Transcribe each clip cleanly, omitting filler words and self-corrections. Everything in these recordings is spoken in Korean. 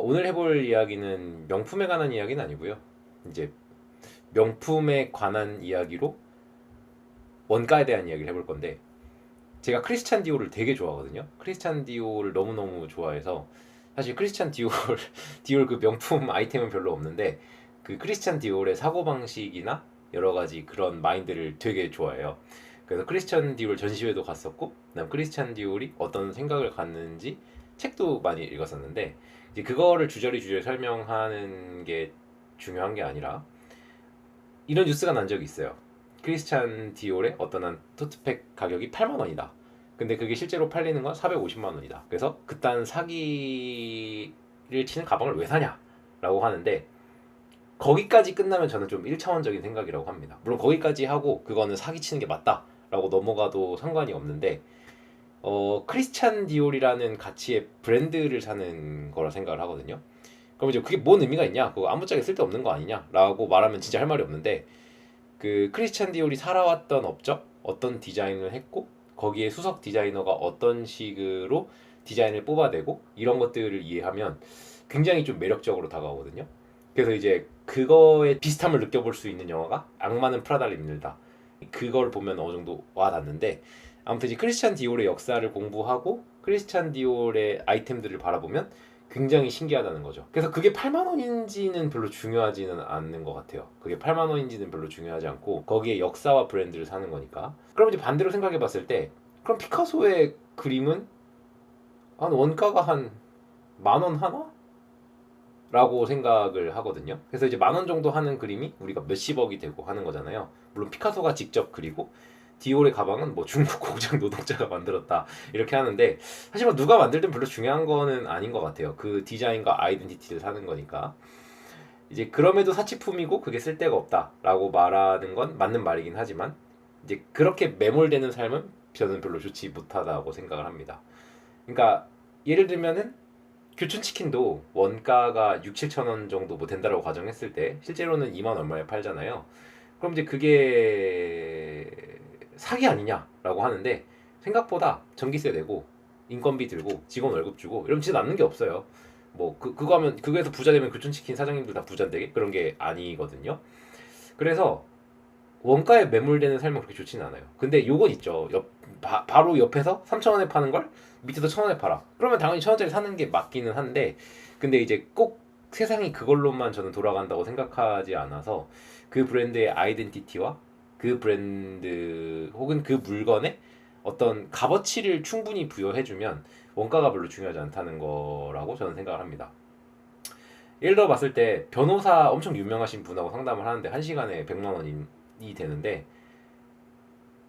오늘 해볼 이야기는 명품에 관한 이야기는 아니고요. 이제 명품에 관한 이야기로 원가에 대한 이야기를 해볼 건데, 제가 크리스찬 디올을 되게 좋아하거든요. 크리스찬 디올을 너무너무 좋아해서, 사실 크리스찬 디올 디올 그 명품 아이템은 별로 없는데, 그 크리스찬 디올의 사고방식이나 여러 가지 그런 마인드를 되게 좋아해요. 그래서 크리스찬 디올 전시회도 갔었고, 그다음 크리스찬 디올이 어떤 생각을 갖는지 책도 많이 읽었었는데, 이제 그거를 주저리 설명하는 게 중요한 게 아니라, 이런 뉴스가 난 적이 있어요. 크리스찬 디올의 어떤 한 토트팩 가격이 8만 원이다. 근데 그게 실제로 팔리는 건 450만 원이다. 그래서 그딴 사기를 치는 가방을 왜 사냐? 라고 하는데, 거기까지 끝나면 저는 좀 1차원적인 생각이라고 합니다. 물론 거기까지 하고 그거는 사기치는 게 맞다 라고 넘어가도 상관이 없는데, 크리스찬 디올이라는 가치의 브랜드를 사는 거라 생각을 하거든요. 그럼 이제 그게 뭔 의미가 있냐? 그거 아무짝에 쓸데없는 거 아니냐? 라고 말하면 진짜 할 말이 없는데, 그 크리스찬 디올이 살아왔던 업적, 어떤 디자인을 했고, 거기에 수석 디자이너가 어떤 식으로 디자인을 뽑아내고, 이런 것들을 이해하면 굉장히 좀 매력적으로 다가오거든요. 그래서 이제 그거에 비슷함을 느껴볼 수 있는 영화가 악마는 프라다를 입는다. 그걸 보면 어느 정도 와닿는데, 아무튼 이제 크리스찬 디올의 역사를 공부하고 크리스찬 디올의 아이템들을 바라보면 굉장히 신기하다는 거죠. 그래서 그게 8만 원인지는 별로 중요하지는 않는 것 같아요. 그게 8만 원인지는 별로 중요하지 않고 거기에 역사와 브랜드를 사는 거니까. 그럼 이제 반대로 생각해 봤을 때, 그럼 피카소의 그림은 한 원가가 한 만 원 하나? 라고 생각을 하거든요. 그래서 이제 만 원 정도 하는 그림이 우리가 몇십억이 되고 하는 거잖아요. 물론 피카소가 직접 그리고 디올의 가방은 뭐 중국 공장 노동자가 만들었다 이렇게 하는데, 사실 뭐 누가 만들든 별로 중요한 거는 아닌 것 같아요. 그 디자인과 아이덴티티를 사는 거니까. 이제 그럼에도 사치품이고 그게 쓸데가 없다라고 말하는 건 맞는 말이긴 하지만, 이제 그렇게 매몰되는 삶은 저는 별로 좋지 못하다고 생각을 합니다. 그러니까 예를 들면은 교촌치킨도 원가가 6, 7천 원 정도 뭐 된다라고 가정했을 때 실제로는 2만 얼마에 팔잖아요. 그럼 이제 그게 사기 아니냐라고 하는데, 생각보다 전기세 내고 인건비 들고 직원 월급 주고 이러면 진짜 남는 게 없어요. 뭐 그거 하면, 그거에서 부자 되면 교촌치킨 사장님들 다 부자인데 그런 게 아니거든요. 그래서 원가에 매몰되는 삶은 그렇게 좋지는 않아요. 근데 요건 있죠. 바로 옆에서 3천 원에 파는 걸 밑에서 1,000원에 팔아. 그러면 당연히 1,000원짜리 사는 게 맞기는 한데, 근데 이제 꼭 세상이 그걸로만 저는 돌아간다고 생각하지 않아서, 그 브랜드의 아이덴티티와 그 브랜드 혹은 그 물건에 어떤 값어치를 충분히 부여해주면 원가가 별로 중요하지 않다는 거라고 저는 생각을 합니다. 예를 들어 봤을 때 변호사 엄청 유명하신 분하고 상담을 하는데 1시간에 100만 원이 되는데,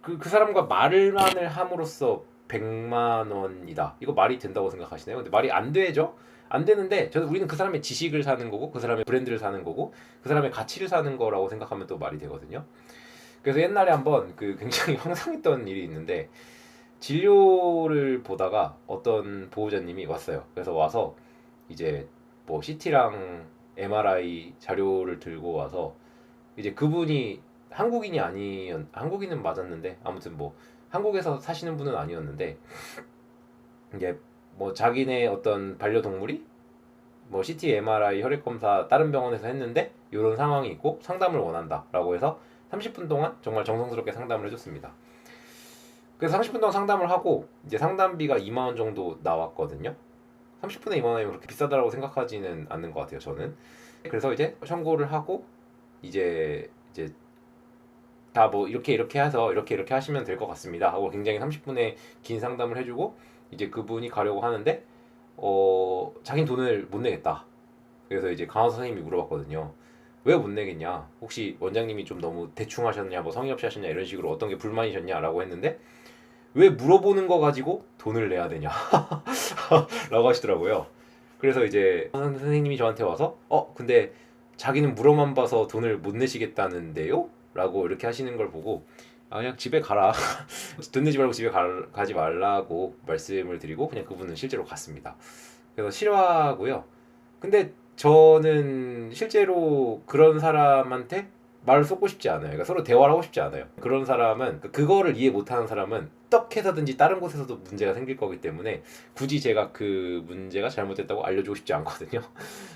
그 사람과 말만을 함으로써 100만 원이다. 이거 말이 된다고 생각하시나요? 근데 말이 안 되죠? 안 되는데, 저는 우리는 그 사람의 지식을 사는 거고 그 사람의 브랜드를 사는 거고 그 사람의 가치를 사는 거라고 생각하면 또 말이 되거든요. 그래서 옛날에 한번 그 굉장히 황당했던 일이 있는데, 진료를 보다가 어떤 보호자님이 왔어요. 그래서 와서 이제 뭐 CT랑 MRI 자료를 들고 와서, 이제 그분이 한국인은 맞았는데, 아무튼 뭐 한국에서 사시는 분은 아니었는데, 이제 뭐 자기네 어떤 반려동물이 뭐 CT, MRI, 혈액 검사 다른 병원에서 했는데 이런 상황이 있고 상담을 원한다라고 해서 30분 동안 정말 정성스럽게 상담을 해줬습니다. 그래서 30분 동안 상담을 하고 이제 상담비가 2만 원 정도 나왔거든요. 30분에 2만 원이면 그렇게 비싸다고 생각하지는 않는 것 같아요, 저는. 그래서 이제 청구를 하고, 이제 다 뭐 이렇게 해서 이렇게 하시면 될 것 같습니다 하고 굉장히 30분의 긴 상담을 해주고, 이제 그분이 가려고 하는데 자긴 돈을 못 내겠다. 그래서 이제 간호사 선생님이 물어봤거든요. 왜 못 내겠냐? 혹시 원장님이 좀 너무 대충 하셨냐, 뭐 성의 없이 하셨냐, 이런 식으로 어떤 게 불만이셨냐라고 했는데, 왜 물어보는 거 가지고 돈을 내야 되냐 라고 하시더라고요. 그래서 이제 선생님이 저한테 와서 근데 자기는 물어만 봐서 돈을 못 내시겠다는데요? 라고 이렇게 하시는 걸 보고, 그냥 집에 가라 돈 내지 말고 집에 가지 말라고 말씀을 드리고 그냥 그분은 실제로 갔습니다. 그래서 싫어하고요. 근데 저는 실제로 그런 사람한테 말을 쏟고 싶지 않아요. 그러니까 서로 대화를 하고 싶지 않아요. 그런 사람은, 그거를 이해 못하는 사람은 어떻게 해서든지 다른 곳에서도 문제가 생길 거기 때문에 굳이 제가 그 문제가 잘못됐다고 알려주고 싶지 않거든요.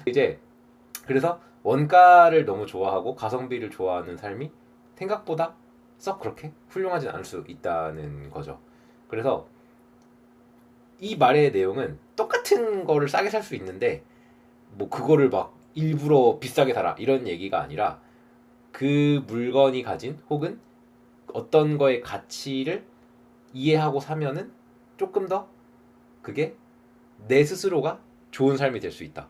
이제 그래서 원가를 너무 좋아하고 가성비를 좋아하는 삶이 생각보다 썩 그렇게 훌륭하진 않을 수 있다는 거죠. 그래서 이 말의 내용은 똑같은 거를 싸게 살 수 있는데 뭐 그거를 막 일부러 비싸게 사라 이런 얘기가 아니라 그 물건이 가진 혹은 어떤 거의 가치를 이해하고 사면은 조금 더 그게 내 스스로가 좋은 삶이 될 수 있다.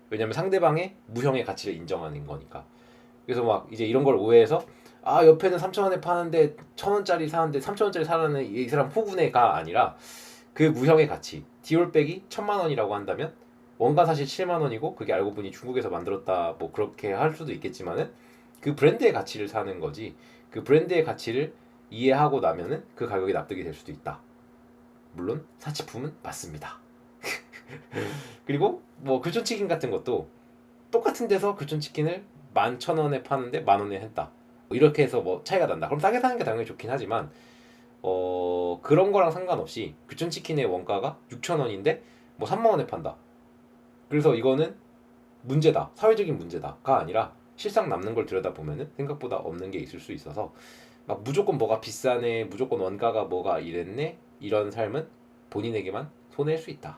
왜냐면 상대방의 무형의 가치를 인정하는 거니까. 그래서 막 이제 이런 걸 오해해서 아 옆에는 3,000원에 파는데 1,000원짜리 사는데 3,000원짜리 사라는 이 사람 호구네가 아니라 그 무형의 가치 디올백이 1,000만 원이라고 한다면 원가 사실 7만 원이고 그게 알고 보니 중국에서 만들었다 뭐 그렇게 할 수도 있겠지만은 그 브랜드의 가치를 사는 거지 그 브랜드의 가치를 이해하고 나면은 그 가격이 납득이 될 수도 있다. 물론 사치품은 맞습니다. 그리고 뭐 교촌치킨 같은 것도 똑같은 데서 교촌치킨을 11,000원에 파는데 10,000원에 했다. 이렇게 해서 뭐 차이가 난다. 그럼 싸게 사는 게 당연히 좋긴 하지만 그런 거랑 상관없이 교촌치킨의 원가가 6,000원인데 뭐 3만 원에 판다. 그래서 이거는 문제다. 사회적인 문제다가 아니라 실상 남는 걸 들여다보면은 생각보다 없는 게 있을 수 있어서 막 무조건 뭐가 비싸네, 무조건 원가가 뭐가 이랬네 이런 삶은 본인에게만 손해일 수 있다.